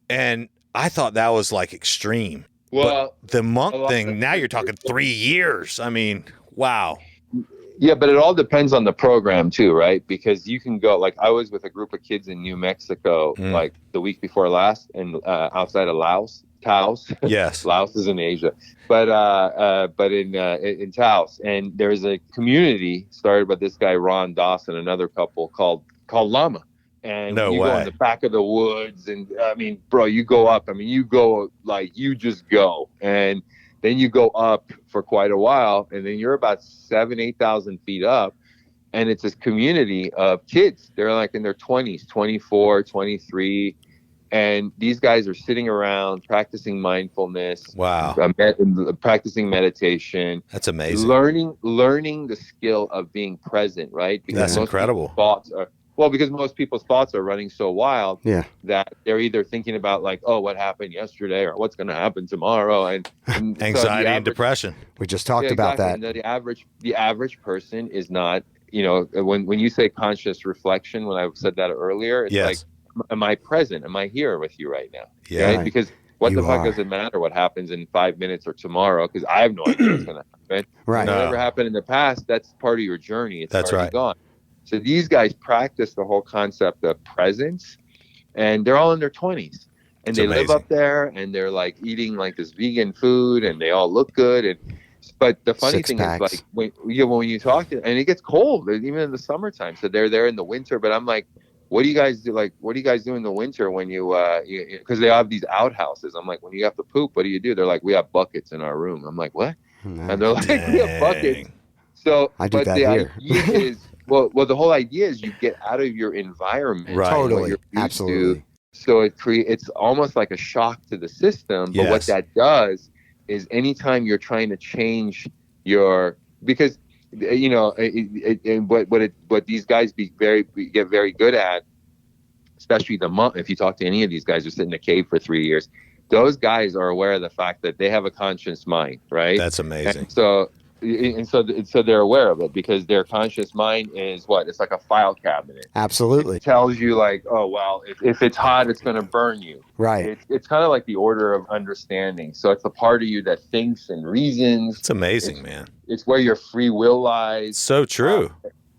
And I thought that was like extreme. Well, but the monk thing, now you're talking 3 years. I mean, wow. Yeah, but it all depends on the program too, right? Because you can go, like, I was with a group of kids in New Mexico, like the week before last, and outside of Taos. Yes. Laos is in Asia, but in Taos, and there's a community started by this guy Ron Dawson, another couple called Lama, and No you way. go in the back of the woods, and I mean, bro, you go up. I mean, you go like you just go, and then you go up for quite a while, and then you're about 8,000 feet up. And it's this community of kids. They're like in their 20s, 24, 23. And these guys are sitting around practicing mindfulness. Wow. Practicing meditation. That's amazing. Learning the skill of being present, right? Because That's incredible. Because most people's thoughts are running so wild that they're either thinking about like, oh, what happened yesterday or what's going to happen tomorrow. And Anxiety and depression. We just talked about that. And the average person is not, you know, when you say conscious reflection, when I said that earlier, it's like, am I present? Am I here with you right now? Yeah. Right? Because what the fuck does it matter what happens in 5 minutes or tomorrow? Because I have no idea what's going to happen. Right. Whatever happened in the past, that's part of your journey. It's That's already right. gone. So these guys practice the whole concept of presence, and they're all in their 20s. And they live up there, and they're like eating like this vegan food, and they all look good. But the funny thing is, like, when you talk to, and it gets cold, even in the summertime. So they're there in the winter. But I'm like, what do you guys do? Like, what do you guys do in the winter when because they have these outhouses. I'm like, when you have to poop, what do you do? They're like, we have buckets in our room. I'm like, what? And they're like, we have buckets. So, I do but that the here. idea is, well, the whole idea is you get out of your environment. Right. Totally. Absolutely. So it's almost like a shock to the system. But what that does is anytime you're trying to change because you know, what these guys get very good at, especially the monk. If you talk to any of these guys who sit in a cave for 3 years, those guys are aware of the fact that they have a conscious mind, right? That's amazing. And so they're aware of it because their conscious mind is what? It's like a file cabinet. Absolutely. It tells you like, oh, well, if it's hot, it's going to burn you. Right. It's kind of like the order of understanding. So it's the part of you that thinks and reasons. It's amazing, man. It's where your free will lies. So true.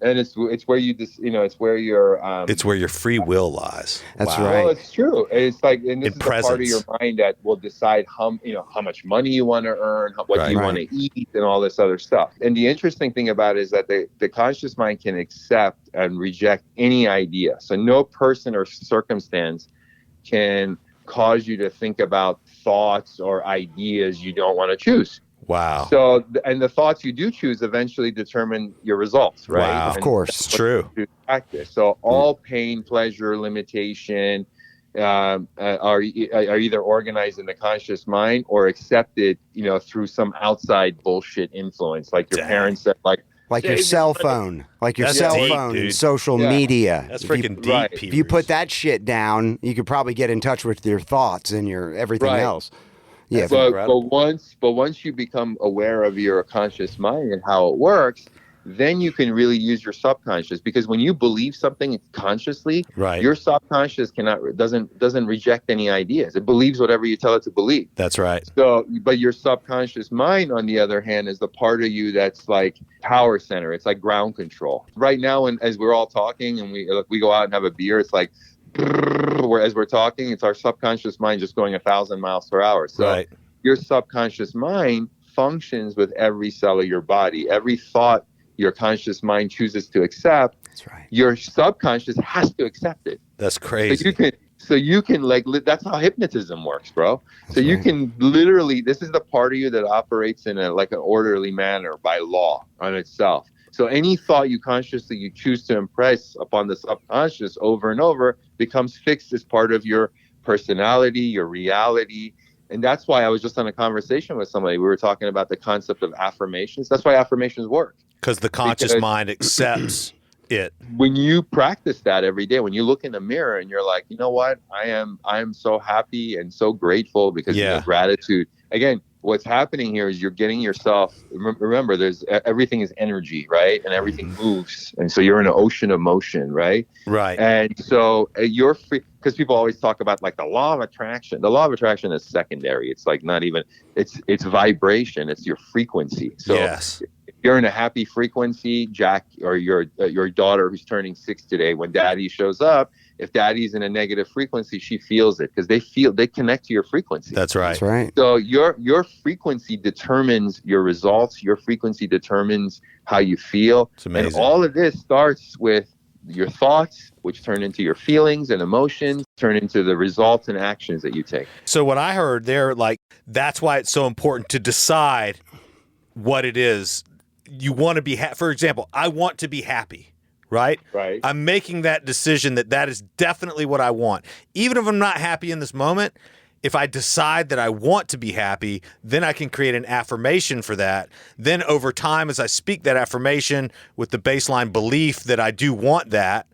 And it's where you just, you know, it's where your it's where your free will lies. That's Wow. right. Well, it's true. It's like, and this In is the part of your presence. mind that will decide how much money you want to earn, what Right. you want to eat, and all this other stuff. And the interesting thing about it is that the conscious mind can accept and reject any idea. So no person or circumstance can cause you to think about thoughts or ideas you don't want to choose. Wow. So, and the thoughts you do choose eventually determine your results, right? Wow. Of course. It's true. Practice. So all pain, pleasure, limitation are either organized in the conscious mind or accepted, you know, through some outside bullshit influence, like your Dang. parents said, like your cell phone, That's cell deep, phone, and dude. social Yeah. media. That's If you- freaking deep, right. Pirooz. If you put that shit down, you could probably get in touch with your thoughts and your everything Right. else. Yeah. That's but once you become aware of your conscious mind and how it works, then you can really use your subconscious, because when you believe something consciously, Right. your subconscious doesn't reject any ideas. It believes whatever you tell it to believe. That's right. So, but your subconscious mind, on the other hand, is the part of you that's like power center. It's like ground control. Right now, and as we're all talking and we go out and have a beer, it's like, as we're talking, it's our subconscious mind just going 1,000 miles per hour. So Right. your subconscious mind functions with every cell of your body. Every thought your conscious mind chooses to accept, That's right. your subconscious has to accept it. That's crazy. So you can like, that's how hypnotism works, bro. So you right. can literally, this is the part of you that operates in like an orderly manner by law on itself. So any thought you choose to impress upon the subconscious over and over becomes fixed as part of your personality, your reality. And that's why I was just on a conversation with somebody. We were talking about the concept of affirmations. That's why affirmations work. Because the conscious Because- mind accepts it. When you practice that every day, when you look in the mirror and you're like, you know what, I am so happy and so grateful because Yeah. of gratitude. Again, what's happening here is you're getting yourself. Remember, everything is energy, right? And everything moves, and so you're in an ocean of motion, right? Right. And so you're free, because people always talk about like the law of attraction. The law of attraction is secondary. It's like not even. It's vibration. It's your frequency. So Yes. if you're in a happy frequency, Jack, or your daughter who's turning 6 today, when daddy shows up, if daddy's in a negative frequency, she feels it because they connect to your frequency. That's right. That's right. So your frequency determines your results. Your frequency determines how you feel. It's amazing. And all of this starts with your thoughts, which turn into your feelings and emotions, turn into the results and actions that you take. So what I heard there, like, that's why it's so important to decide what it is you want to be. For example, I want to be happy, right? Right. I'm making that decision that is definitely what I want. Even if I'm not happy in this moment, if I decide that I want to be happy, then I can create an affirmation for that. Then over time, as I speak that affirmation with the baseline belief that I do want that,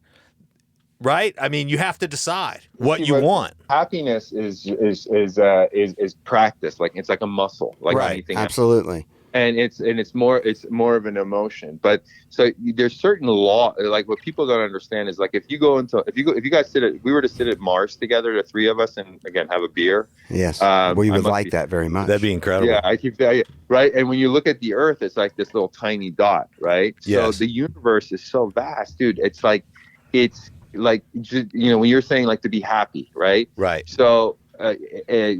right? I mean, you have to decide what you want. Happiness is practice. Like it's like a muscle, like Right. anything else. Absolutely. And it's more of an emotion. But so there's certain law, like what people don't understand is like if you guys we were to sit at Mars together, the three of us, and again have a beer. Yes. We I would must like be- that very much. That'd be incredible. Yeah, I keep that. Right. And when you look at the Earth, it's like this little tiny dot, right? Yes. So the universe is so vast, dude. It's like when you're saying like to be happy, right? Right. So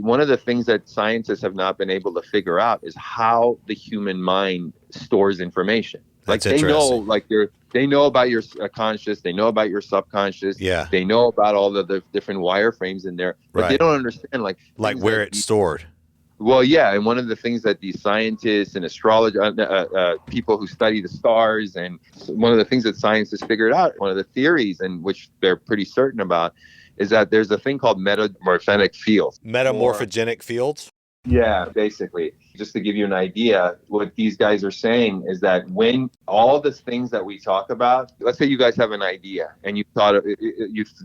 one of the things that scientists have not been able to figure out is how the human mind stores information. Like That's they know, interesting. they know about your conscious, they know about your subconscious, Yeah. they know about all the different wireframes in there, but they Right. don't understand like things Where that it's stored. Well, yeah, and one of the things that these scientists and astrologers, people who study the stars, and one of the things that science has figured out, one of the theories, and which they're pretty certain about, is that there's a thing called metamorphic fields. Metamorphogenic fields. Yeah, basically. Just to give you an idea, what these guys are saying is that when all the things that we talk about, let's say you guys have an idea and you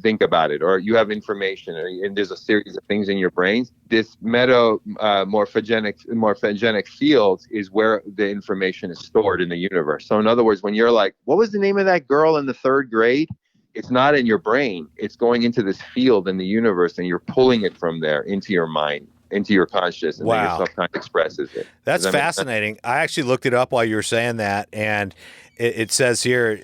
think about it, or you have information, and there's a series of things in your brains. This morphogenic field is where the information is stored in the universe. So in other words, when you're like, what was the name of that girl in the 3rd grade? It's not in your brain. It's going into this field in the universe, and you're pulling it from there into your mind, into your conscious, and then your subconscious expresses it. That's fascinating. I actually looked it up while you were saying that, and it says here,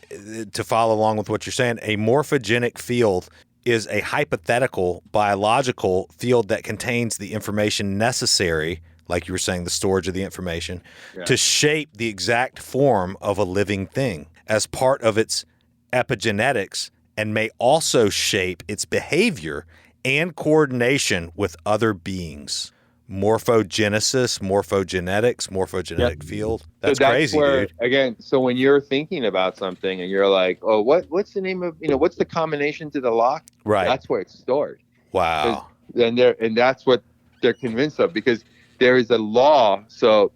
to follow along with what you're saying, a morphogenic field is a hypothetical biological field that contains the information necessary, like you were saying, the storage of the information, to shape the exact form of a living thing as part of its epigenetics, and may also shape its behavior and coordination with other beings. Morphogenesis, morphogenetic field. That's crazy, where, dude. Again, so when you're thinking about something and you're like, oh, what's the name of, what's the combination to the lock? Right. That's where it's stored. Wow. And that's what they're convinced of, because there is a law. So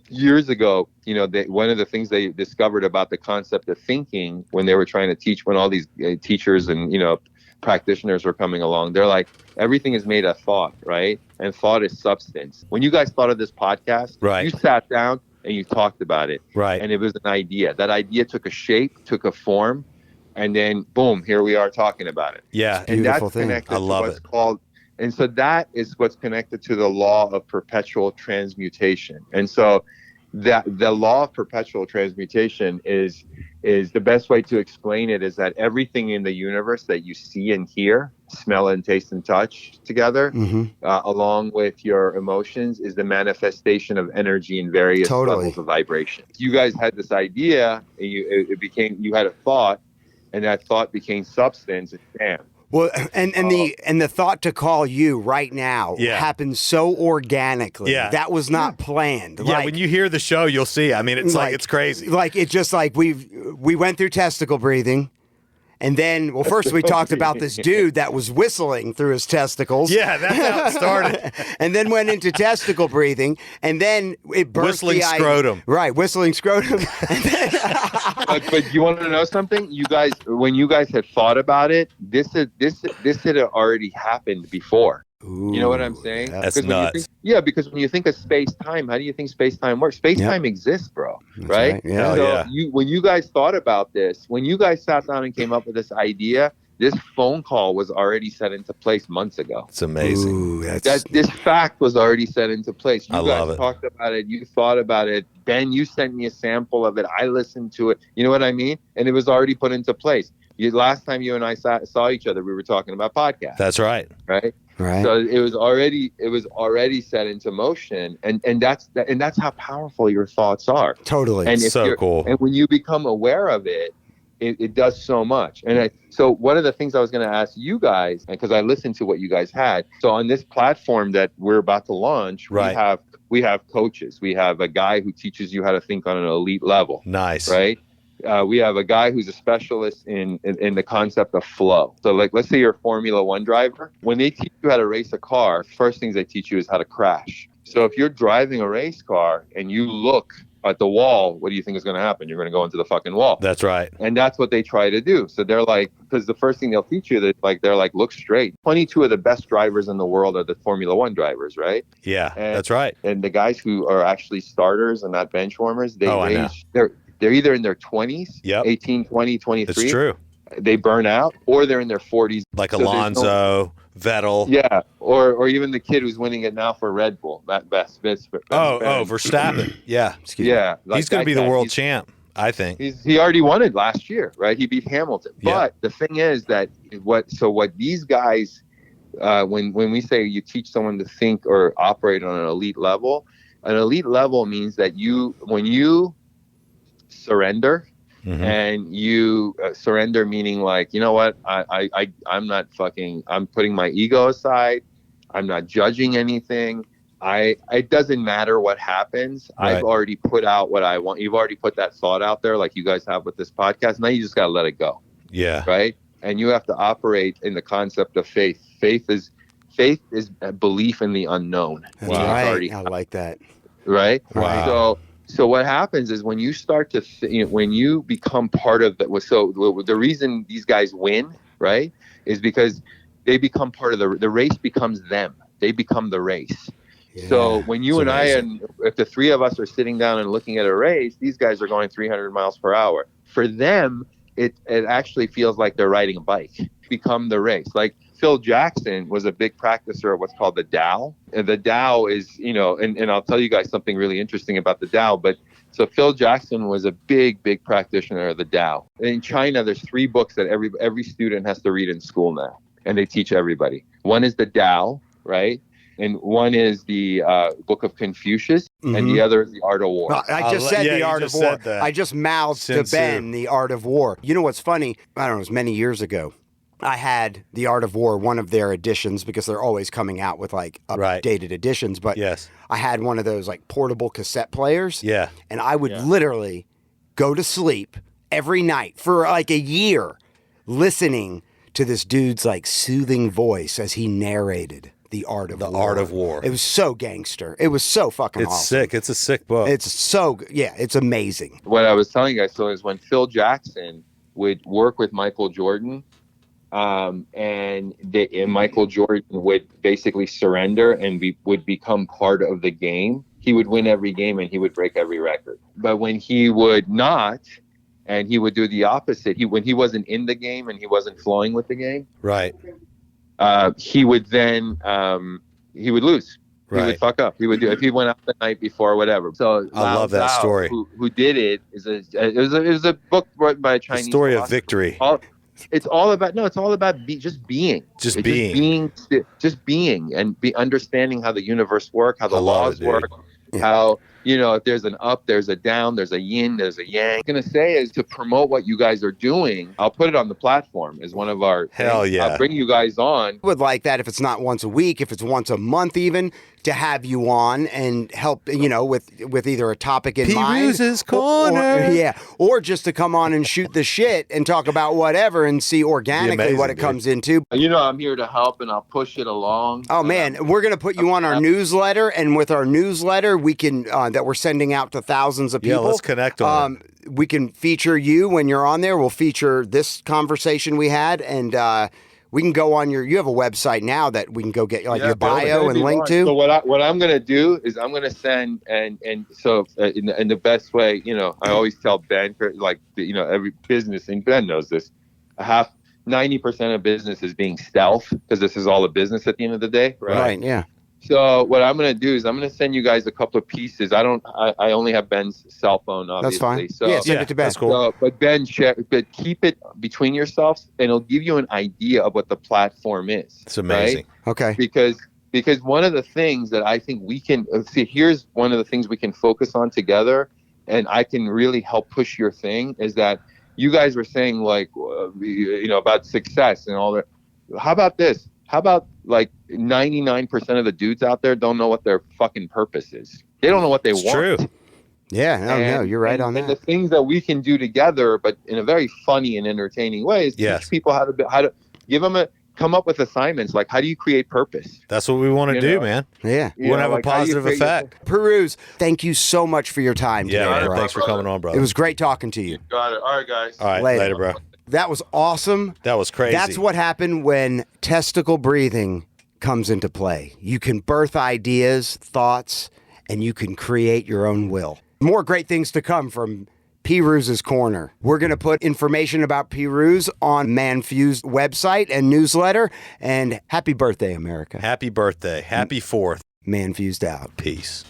years ago, one of the things they discovered about the concept of thinking when they were trying to teach, when all these teachers and, practitioners were coming along, they're like, everything is made of thought, right? And thought is substance. When you guys thought of this podcast, you sat down and you talked about it. Right. And it was an idea. That idea took a shape, took a form, and then boom, here we are talking about it. Yeah. And beautiful that's thing. connected I to love what's it. called, and so that is what's connected to the law of perpetual transmutation. And so that the law of perpetual transmutation is the best way to explain it, is that everything in the universe that you see and hear, smell and taste and touch together, along with your emotions, is the manifestation of energy in various levels of vibration. You guys had this idea, and you had a thought, and that thought became substance, and bam. Well, and the thought to call you right now happened so organically. Yeah. That was not planned. Yeah, when you hear the show, you'll see. I mean, it's like it's crazy. Like, it's just like we went through testicle breathing. And then, well, first we talked about this dude that was whistling through his testicles. Yeah, that's how it started. And then went into testicle breathing, and then it birthed whistling scrotum. Right, whistling scrotum. But you want to know something? You guys, when you guys had thought about it, this had already happened before. Ooh, you know what I'm saying? That's nuts. Because when you think of space-time, how do you think space-time works? Space-time exists, bro. That's right? Yeah. So when you guys thought about this, when you guys sat down and came up with this idea, this phone call was already set into place months ago. It's amazing. Ooh, this fact was already set into place. You I love it. Talked about it. You thought about it. Ben, you sent me a sample of it. I listened to it. You know what I mean? And it was already put into place. Last time you and I saw each other, we were talking about podcasts. That's right. Right. Right. So it was already set into motion, and that's how powerful your thoughts are. Totally. And So cool. And when you become aware of it, it does so much. And so one of the things I was going to ask you guys, because I listened to what you guys had. So on this platform that we're about to launch, we have coaches. We have a guy who teaches you how to think on an elite level. Nice. Right. We have a guy who's a specialist in the concept of flow. So like, let's say you're a Formula One driver. When they teach you how to race a car, first things they teach you is how to crash. So if you're driving a race car and you look at the wall, what do you think is going to happen? You're going to go into the fucking wall. That's right. And that's what they try to do. So they're like, because the first thing they'll teach you, they're like, look straight. 22 of the best drivers in the world are the Formula One drivers, right? Yeah, that's right. And the guys who are actually starters and not bench warmers, they're either in their 20s, 18, 20, 23. It's true. They burn out, or they're in their 40s. Like Alonso, Vettel. Yeah, or even the kid who's winning it now for Red Bull, Verstappen. Yeah. He's going to be the world champ, I think. He already won it last year, right? He beat Hamilton. Yeah. But the thing is that what these guys, when we say you teach someone to think or operate on an elite level means that when you surrender, and you surrender, meaning like, you know what, I'm not I'm putting my ego aside. I'm not judging anything. It doesn't matter what happens. Right. I've already put out what I want. You've already put that thought out there, like you guys have with this podcast. Now you just got to let it go. Yeah. Right. And you have to operate in the concept of faith. Faith faith is a belief in the unknown. That's It's right. already I like that. right. Wow. So what happens is when you start to when you become part of the the reason these guys win, right, is because they become part of the race becomes them. They become the race. Yeah. So when you It's and amazing. if the three of us are sitting down and looking at a race, these guys are going 300 miles per hour. For them, it actually feels like they're riding a bike. Become the race. Like Phil Jackson was a big practicer of what's called the Tao. And the Tao is, and I'll tell you guys something really interesting about the Tao. But so Phil Jackson was a big practitioner of the Tao. In China, there's 3 books that every student has to read in school now, and they teach everybody. One is the Tao, right? And one is the Book of Confucius, and the other is the Art of War. No, I just said the you Art just of War. said that. I just mouthed Sun to Ben the Art of War. You know what's funny? I don't know, it was many years ago. I had the Art of War, one of their editions, because they're always coming out with like updated editions. But Yes. I had one of those like portable cassette players. Yeah. And I would literally go to sleep every night for like a year listening to this dude's like soothing voice as he narrated the Art of War. The Art of War. It was so gangster. It was so fucking It's awesome. sick. It's a sick book. It's so, it's amazing. What I was telling you guys is when Phil Jackson would work with Michael Jordan, and Michael Jordan would basically surrender and would become part of the game. He would win every game and he would break every record. But when he would not, and he would do the opposite, when he wasn't in the game and he wasn't flowing with the game, right. he would then he would lose. He Right. would fuck up. He would do if he went out the night before or whatever. So I love that Lao, story. Who did it it was a book written by a The Chinese story of philosopher. victory. It's all about just being. Just It's being. just being and understanding how the universe work, how the I love laws it, dude. work, how if there's an up, there's a down, there's a yin, there's a yang. What I'm gonna say is to promote what you guys are doing. I'll put it on the platform as one of our Hell things. yeah. I'll bring you guys on. Would like that if it's not once a week, if it's once a month even, to have you on and help, with either a topic in mind. Pirooz's Corner. Or just to come on and shoot the shit and talk about whatever and see organically amazing, what it dude. comes into. I'm here to help and I'll push it along. Oh man, we're gonna put you on our newsletter, and with our newsletter, we can that we're sending out to thousands of people. Yeah, let's connect on it. We can feature you when you're on there. We'll feature this conversation we had, and we can go on you have a website now that we can go get your bio and link to. So what I'm gonna do is I'm gonna send in the best way, I always tell Ben, like every business, and Ben knows this, 90% of business is being stealth, because this is all a business at the end of the day, right? Right, yeah. So what I'm going to do is I'm going to send you guys a couple of pieces. I only have Ben's cell phone, obviously. That's fine. So, Send it to Ben. That's cool. but but keep it between yourselves, and it'll give you an idea of what the platform is. It's amazing. Right? Okay. Because one of the things that I think we can see, here's one of the things we can focus on together, and I can really help push your thing, is that you guys were saying like, about success and all that. How about this? How about like 99% of the dudes out there don't know what their fucking purpose is? They don't know what they want. True. Yeah, no, you're right on And that. the things that we can do together, but in a very funny and entertaining way, is Yes. teach people how to give them come up with assignments. Like, how do you create purpose? That's what we want to do, man. Yeah. We want to have a positive effect. Pirooz, thank you so much for your time Yeah, today, man. bro. Thanks for coming on, brother. It was great talking to you. Got it. All right, guys. All right, Later. later, bro. That was awesome. That was crazy. That's what happened when testicle breathing comes into play. You can birth ideas, thoughts, and you can create your own will. More great things to come from Pirooz's Corner. We're going to put information about Pirooz on Manfuzed website and newsletter. And happy birthday, America. Happy birthday. Happy 4th. Manfuzed out. Peace.